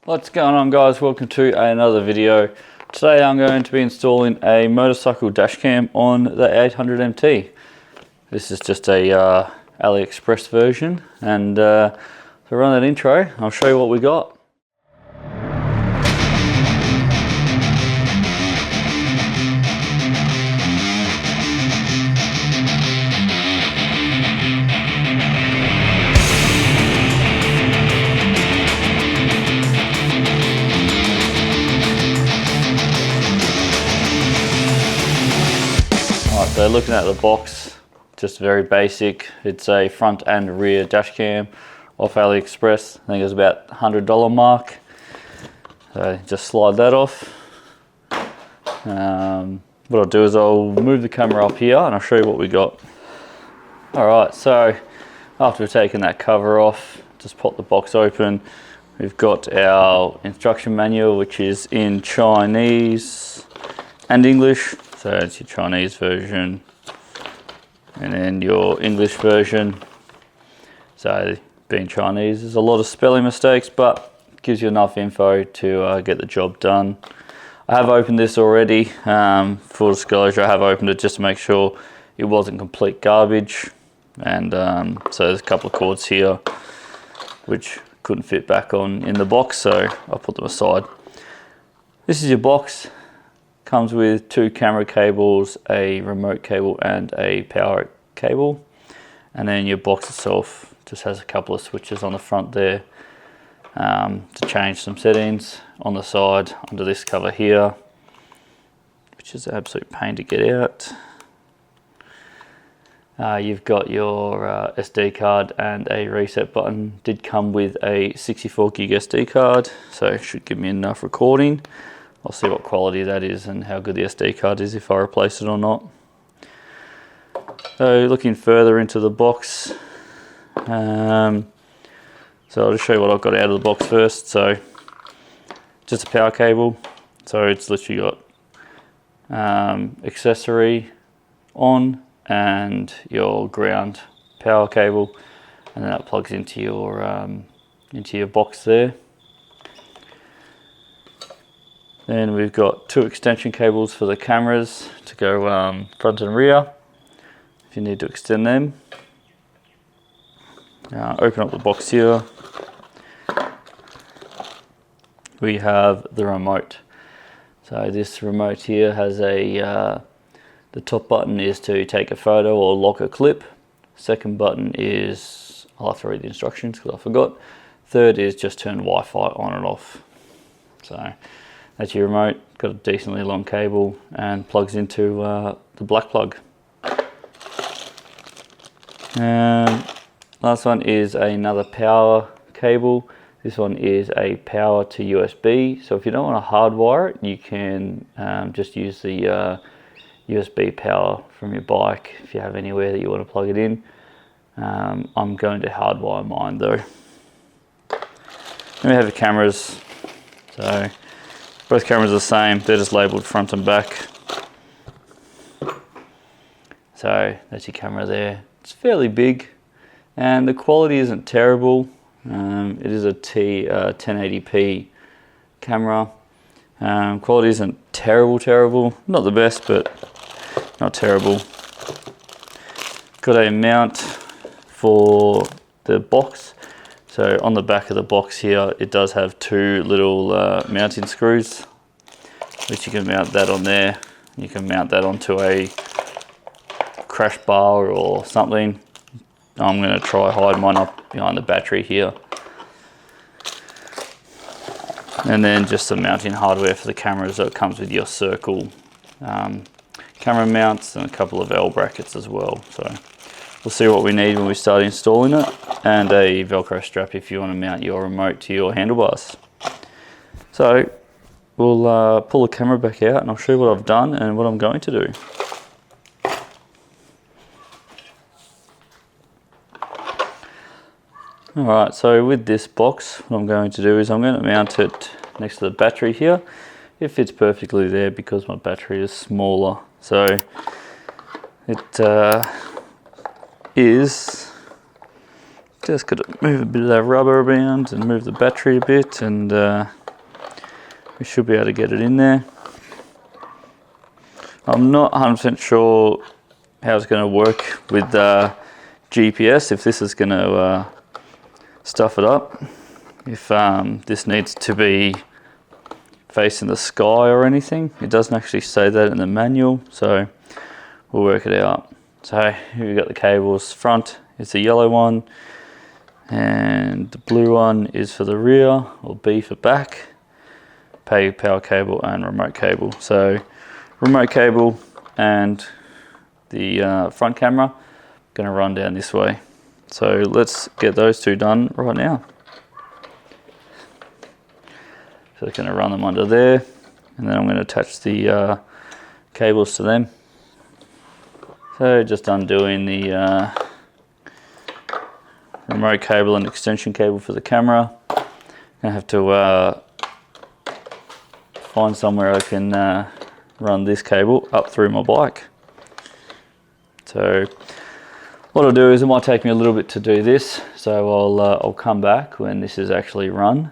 What's going on, guys? Welcome to another video. Today I'm going to be installing a motorcycle dash cam on the 800MT. This is just a AliExpress version, and to run that intro, I'll show you what we got. So looking at the box, just very basic. It's a front and rear dash cam off AliExpress. I think it was about $100 mark. So just slide that off. What I'll do is I'll move the camera up here and I'll show you what we got. Alright, so after we've taken that cover off, just pop the box open. We've got our instruction manual, which is in Chinese and English. So it's your Chinese version and then your English version. So being Chinese, there's a lot of spelling mistakes, but it gives you enough info to get the job done. I have opened this already. Full disclosure, I have opened it just to make sure it wasn't complete garbage. And so there's a couple of cords here which couldn't fit back on in the box, so I'll put them aside. This is your box. Comes with two camera cables, a remote cable and a power cable, and then your box itself just has a couple of switches on the front there to change some settings. On the side under this cover here, which is an absolute pain to get out, you've got your SD card and a reset button. Did come with a 64 gig SD card, so it should give me enough recording. I'll see what quality that is and how good the SD card is if I replace it or not. So looking further into the box, so I'll just show you what I've got out of the box first. So just a power cable, so it's literally got accessory on and your ground power cable, and then that plugs into your box there. Then we've got two extension cables for the cameras to go front and rear if you need to extend them. Open up the box here. We have the remote. So this remote here has the top button is to take a photo or lock a clip. Second button is, I'll have to read the instructions because I forgot. Third is just turn Wi-Fi on and off. So that's your remote. Got a decently long cable and plugs into the black plug. Last one is another power cable. This one is a power to USB. So if you don't want to hardwire it, you can just use the USB power from your bike if you have anywhere that you want to plug it in. I'm going to hardwire mine though. Then we have the cameras. So both cameras are the same, they're just labelled front and back. So that's your camera there. It's fairly big and the quality isn't terrible. It is a 1080p camera. Quality isn't terrible, not the best, but not terrible. Got a mount for the box. So on the back of the box here, it does have two little mounting screws, which you can mount that on there. You can mount that onto a crash bar or something. I'm going to try hide mine up behind the battery here. And then just some mounting hardware for the camera, so it comes with your circle camera mounts and a couple of L brackets as well. So we'll see what we need when we start installing it, and a Velcro strap if you want to mount your remote to your handlebars. So we'll pull the camera back out and I'll show you what I've done and what I'm going to do. Alright, so with this box, what I'm going to do is I'm going to mount it next to the battery here. It fits perfectly there because my battery is smaller. So it is just got to move a bit of that rubber around and move the battery a bit, and we should be able to get it in there. I'm not 100% sure how it's going to work with GPS, if this is going to stuff it up, if this needs to be facing the sky or anything. It doesn't actually say that in the manual, so we'll work it out. So here we've got the cables. Front is the yellow one, and the blue one is for the rear, or B for back. Power cable and remote cable. So remote cable and the front camera going to run down this way. So let's get those two done right now. So I'm going to run them under there, and then I'm going to attach the cables to them. So just undoing the remote cable and extension cable for the camera. I'm going to have to find somewhere I can run this cable up through my bike. So what I'll do is, it might take me a little bit to do this, so I'll come back when this is actually run.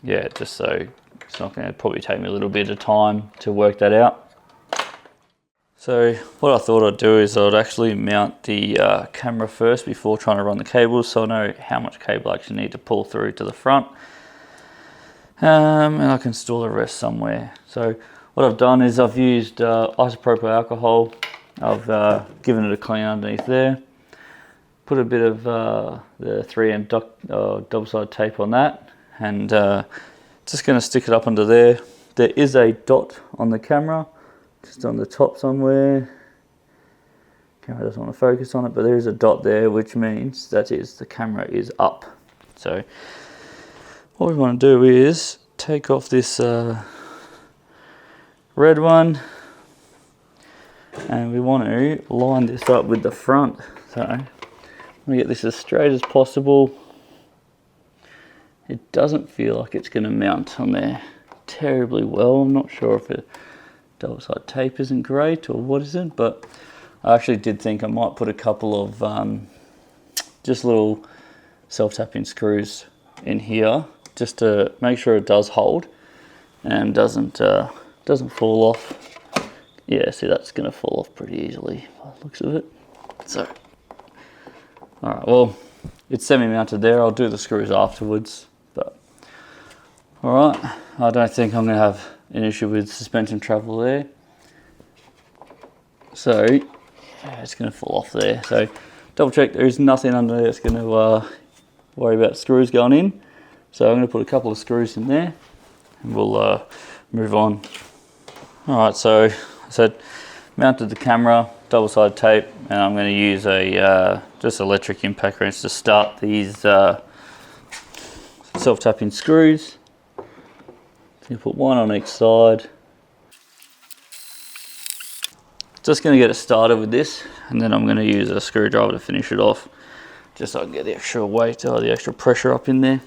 Yeah, just so it's not going to probably take me a little bit of time to work that out. So what I thought I'd do is I'd actually mount the camera first before trying to run the cables, so I know how much cable I actually need to pull through to the front, and I can store the rest somewhere. So what I've done is I've used isopropyl alcohol. I've given it a clean underneath there, put a bit of the 3M double-sided tape on that, and just going to stick it up under there. There is a dot on the camera, just on the top somewhere. Camera doesn't want to focus on it, but there is a dot there, which means that is the camera is up. So what we want to do is take off this red one, and we want to line this up with the front. So I'm going to get this as straight as possible. It doesn't feel like it's going to mount on there terribly well. I'm not sure if it double-sided tape isn't great or what isn't, but I actually did think I might put a couple of just little self-tapping screws in here, just to make sure it does hold and doesn't fall off. Yeah, see, that's going to fall off pretty easily by the looks of it. So, all right, well, it's semi-mounted there. I'll do the screws afterwards, but all right, I don't think I'm going to have an issue with suspension travel there. So yeah, it's going to fall off there. So double check there is nothing under there that's going to worry about screws going in. So I'm going to put a couple of screws in there, and we'll move on. All right, so I said mounted the camera, double-sided tape, and I'm going to use a just electric impact wrench to start these self-tapping screws. You put one on each side. Just going to get it started with this, and then I'm going to use a screwdriver to finish it off, just so I can get the extra weight or the extra pressure up in there.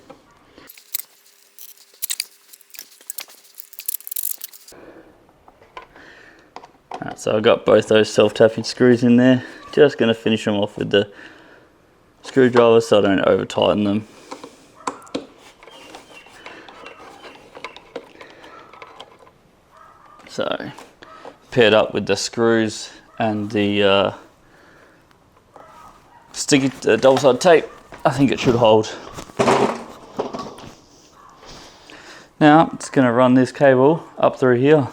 Alright, so I've got both those self-tapping screws in there. Just going to finish them off with the screwdriver so I don't over tighten them. So paired up with the screws and the sticky double-sided tape, I think it should hold. Now it's going to run this cable up through here.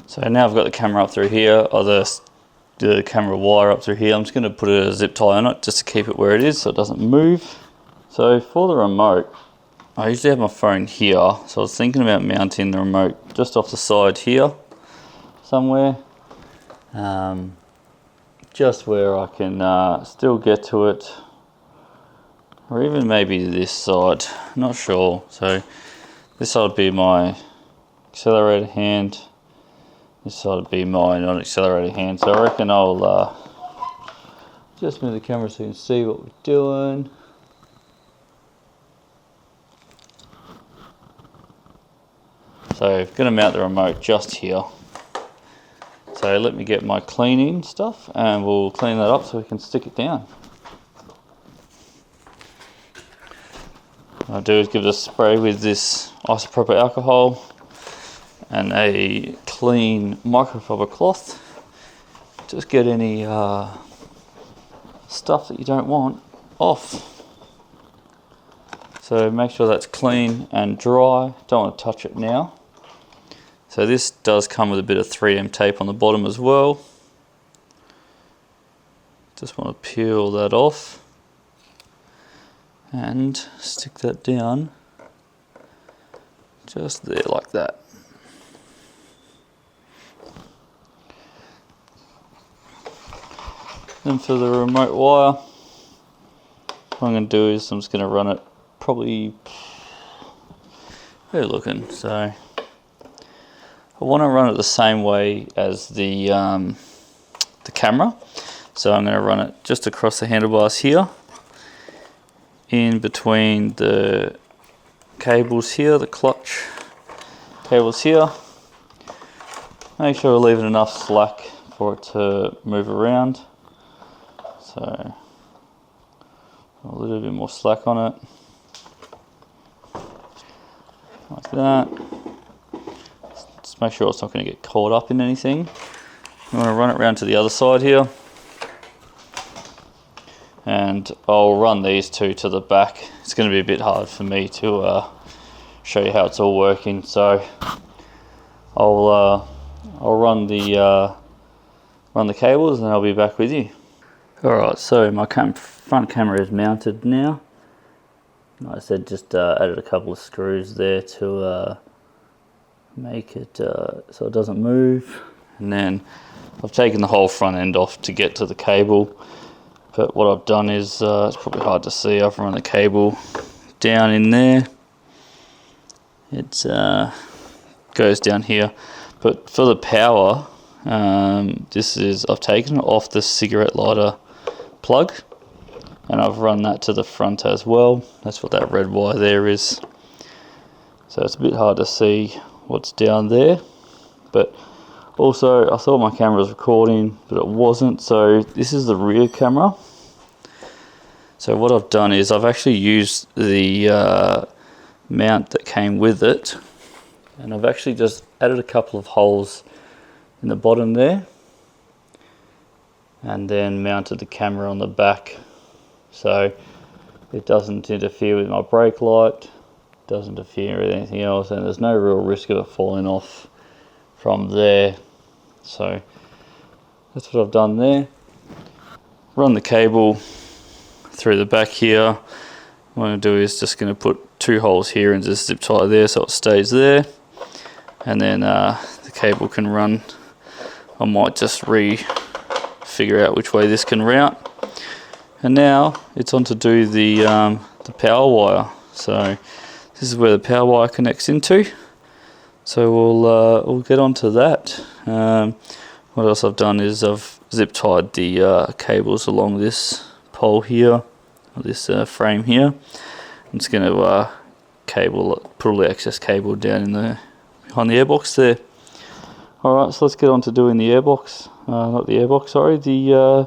So now I've got the camera up through here, or the camera wire up through here. I'm just going to put a zip tie on it just to keep it where it is so it doesn't move. So for the remote, I usually have my phone here, so I was thinking about mounting the remote just off the side here somewhere, just where I can still get to it, or even maybe this side, not sure. So this side would be my accelerator hand, this side would be my non-accelerated hand. So I reckon I'll just move the camera so you can see what we're doing. So So I'm going to mount the remote just here. So let me get my cleaning stuff and we'll clean that up so we can stick it down. What I'll do is give it a spray with this isopropyl alcohol and a clean microfiber cloth. Just get any stuff that you don't want off. So make sure that's clean and dry. Don't want to touch it now. So this does come with a bit of 3M tape on the bottom as well. Just want to peel that off and stick that down just there like that. Then for the remote wire, what I'm going to do is I'm just going to run it probably, we're looking, so I want to run it the same way as the camera. So I'm going to run it just across the handlebars here, in between the cables here, the clutch cables here. Make sure we're leaving enough slack for it to move around. So a little bit more slack on it, like that. Just make sure it's not going to get caught up in anything. I'm going to run it around to the other side here, and I'll run these two to the back. It's going to be a bit hard for me to show you how it's all working, so I'll run the cables and I'll be back with you. Alright, so my front camera is mounted now. Like I said, just added a couple of screws there to make it so it doesn't move. And then I've taken the whole front end off to get to the cable. But what I've done is, it's probably hard to see, I've run the cable down in there. It goes down here. But for the power, I've taken it off the cigarette lighter plug, and I've run that to the front as well. That's what that red wire there is. So it's a bit hard to see what's down there, but also I thought my camera was recording, but it wasn't. So this is the rear camera. So what I've done is I've actually used the mount that came with it, and I've actually just added a couple of holes in the bottom there, and then mounted the camera on the back so it doesn't interfere with my brake light, doesn't interfere with anything else, and there's no real risk of it falling off from there. So that's what I've done there. Run the cable through the back here. What I'm going to do is just going to put 2 holes here and just zip tie there so it stays there, and then the cable can run. I might just figure out which way this can route. And now it's on to do the power wire. So this is where the power wire connects into. So we'll get onto that. What else I've done is I've zip tied the cables along this pole here, or this frame here. I'm just going to put all the excess cable down in behind the airbox there. Alright, so let's get on to doing the airbox, not the airbox, sorry, the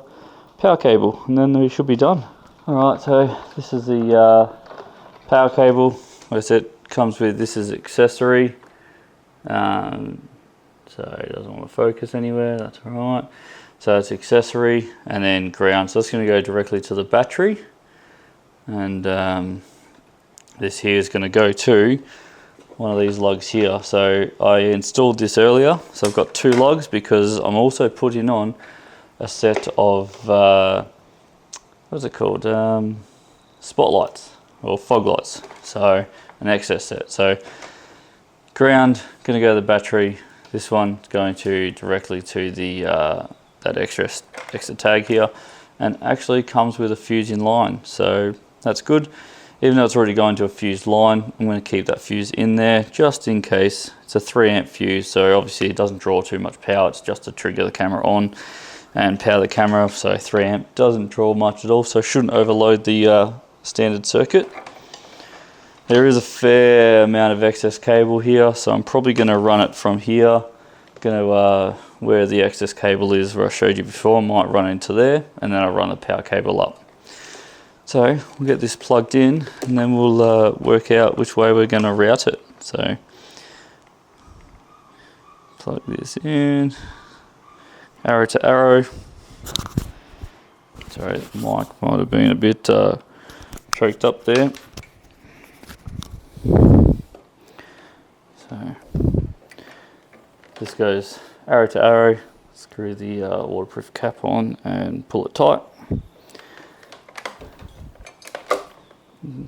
power cable, and then we should be done. Alright, so this is the power cable. Like I said, it comes with, this is accessory, so it doesn't want to focus anywhere, that's alright. So it's accessory, and then ground, so it's going to go directly to the battery, and this here is going to go to one of these lugs here. So I installed this earlier, so I've got 2 lugs because I'm also putting on a set of what's it called, spotlights or fog lights, so an excess set. So ground going to go to the battery, this one going to directly to the that extra tag here, and actually comes with a fusing line, so that's good. Even though it's already going to a fused line, I'm going to keep that fuse in there just in case. It's a 3 amp fuse, so obviously it doesn't draw too much power. It's just to trigger the camera on and power the camera. So 3 amp doesn't draw much at all, so shouldn't overload the standard circuit. There is a fair amount of excess cable here, so I'm probably going to run it from here. Where the excess cable is, where I showed you before, I might run into there, and then I'll run the power cable up. So we'll get this plugged in, and then we'll work out which way we're going to route it. So plug this in, arrow to arrow. Sorry, the mic might have been a bit choked up there. So this goes arrow to arrow, screw the waterproof cap on and pull it tight.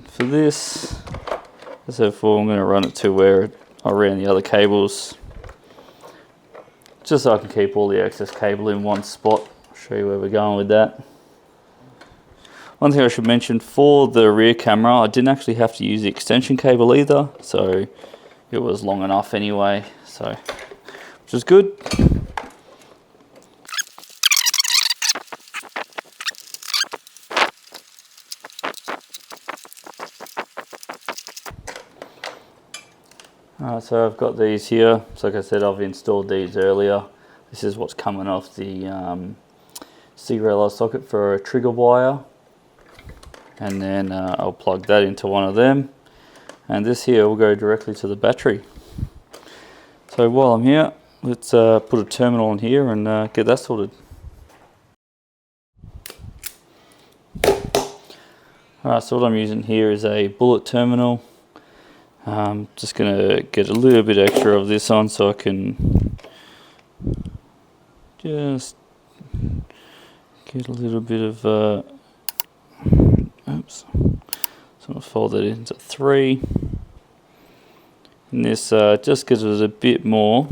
For this, as I said before, I'm going to run it to where I ran the other cables, just so I can keep all the excess cable in one spot. I'll show you where we're going with that. One thing I should mention, for the rear camera, I didn't actually have to use the extension cable either, so it was long enough anyway, so which is good. So I've got these here. So like I said, I've installed these earlier. This is what's coming off the C-Relay socket for a trigger wire. And then I'll plug that into one of them. And this here will go directly to the battery. So while I'm here, let's put a terminal in here and get that sorted. Alright, so what I'm using here is a bullet terminal. Just going to get a little bit extra of this on so I can just get a little bit of, oops, so I'll fold that into 3. And this just gives us a bit more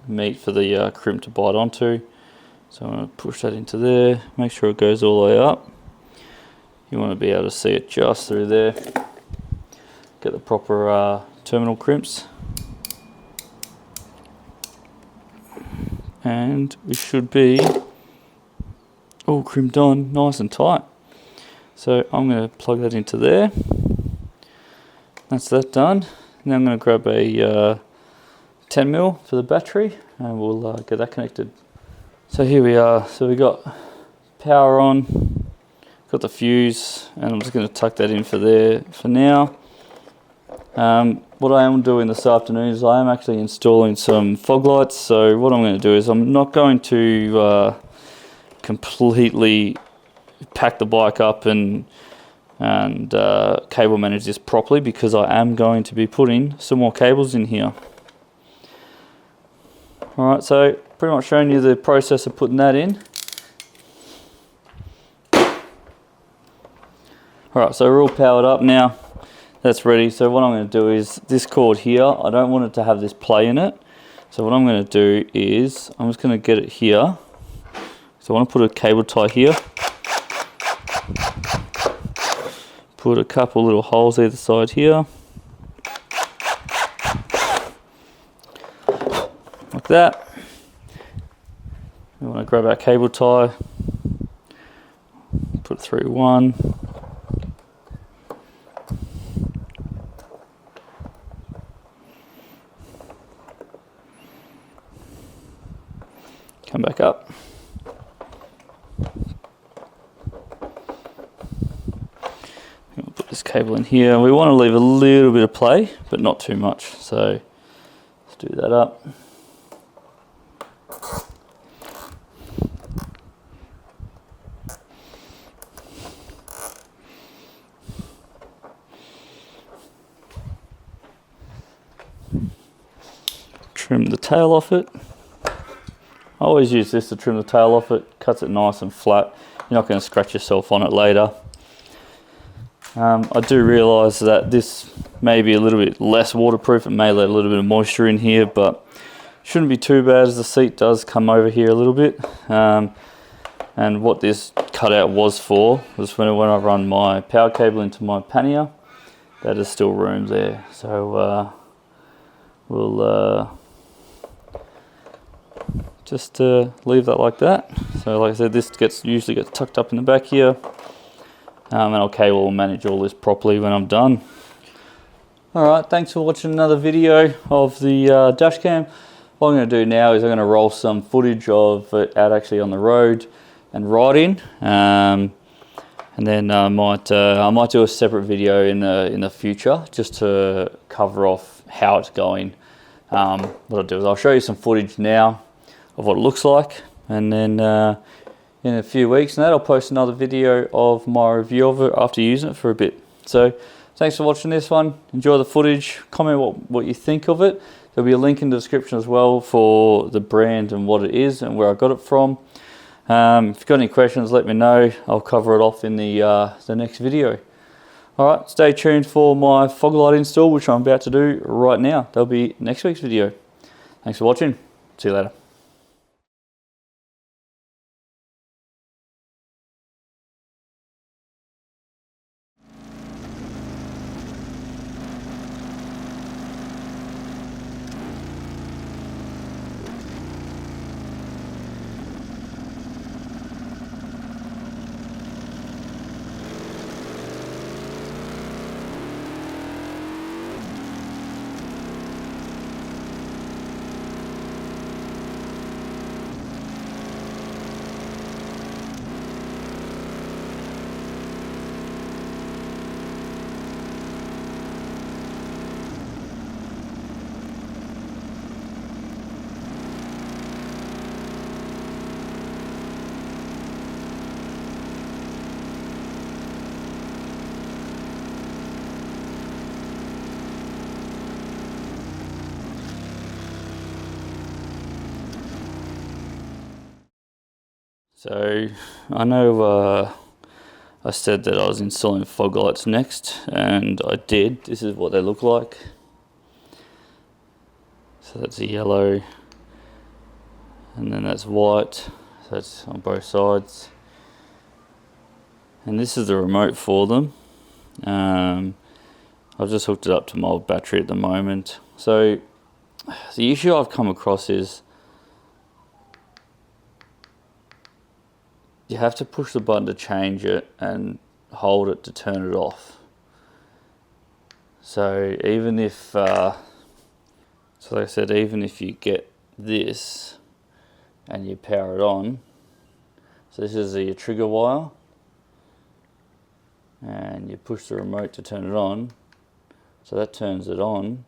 meat for the crimp to bite onto. So I'm going to push that into there, make sure it goes all the way up. You want to be able to see it just through there. Get the proper terminal crimps, and we should be all crimped on nice and tight. So I'm going to plug that into there. That's that done. Now I'm going to grab a 10mm for the battery, and we'll get that connected. So here we are. So we got power on, got the fuse, and I'm just going to tuck that in for there for now. What I am doing this afternoon is I am actually installing some fog lights. So what I'm going to do is I'm not going to completely pack the bike up and cable manage this properly, because I am going to be putting some more cables in here. Alright, so pretty much showing you the process of putting that in. Alright, so we're all powered up now. That's ready. So what I'm going to do is this cord here, I don't want it to have this play in it. So what I'm going to do is I'm just going to get it here. So I want to put a cable tie here. Put a couple little holes either side here. Like that. We want to grab our cable tie. Put it through one. Come back up. We'll put this cable in here. We want to leave a little bit of play, but not too much. So let's do that up. Trim the tail off it. I always use this to trim the tail off it, cuts it nice and flat. You're not going to scratch yourself on it later. I do realise that this may be a little bit less waterproof. It may let a little bit of moisture in here, but shouldn't be too bad, as the seat does come over here a little bit. And what this cutout was for was when I run my power cable into my pannier, that is still room there. So we'll just leave that like that. So like I said, this usually gets tucked up in the back here, and our cable will manage all this properly when I'm done. Alright, thanks for watching another video of the dash cam. What I'm going to do now is I'm going to roll some footage of it out actually on the road and riding, and then I might do a separate video in the future just to cover off how it's going. What I'll do is I'll show you some footage now of what it looks like, and then in a few weeks and that I'll post another video of my review of it after using it for a bit. So thanks for watching this one. Enjoy the footage. Comment what you think of it. There'll be a link in the description as well for the brand and what it is and where I got it from. If you've got any questions, let me know. I'll cover it off in the next video. Alright, stay tuned for my fog light install, which I'm about to do right now. That'll be next week's video. Thanks for watching. See you later. So I know I said that I was installing fog lights next, and I did. This is what they look like. So that's a yellow, and then that's white, so that's on both sides. And this is the remote for them. I've just hooked it up to my battery at the moment. So the issue I've come across is you have to push the button to change it and hold it to turn it off. So even if, so like I said, even if you get this and you power it on, so this is your trigger wire, and you push the remote to turn it on, so that turns it on,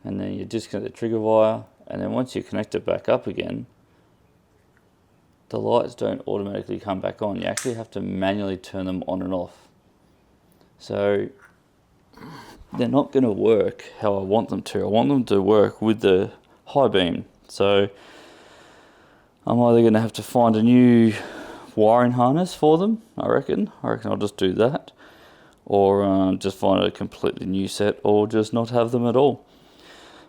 and then you disconnect the trigger wire, and then once you connect it back up again, the lights don't automatically come back on. You actually have to manually turn them on and off. So they're not going to work how I want them to. I want them to work with the high beam. So I'm either going to have to find a new wiring harness for them, I reckon I'll just do that, or just find a completely new set, or just not have them at all.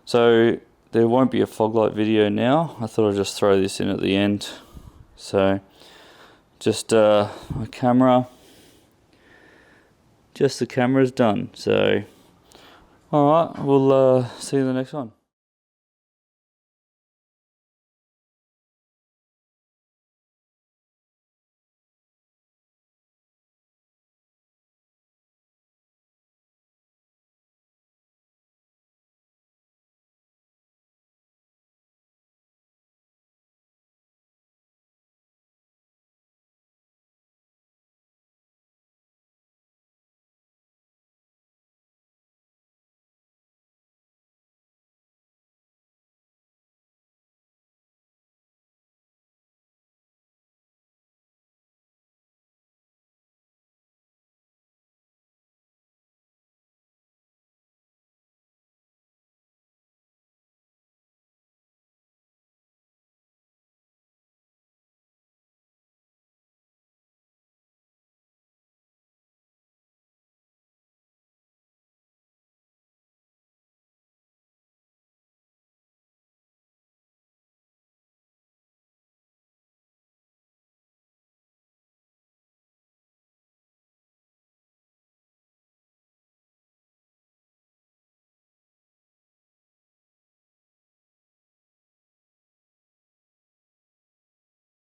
So there won't be a fog light video now. I thought I'd just throw this in at the end. So just my camera, just the camera's done. So alright, we'll see you in the next one.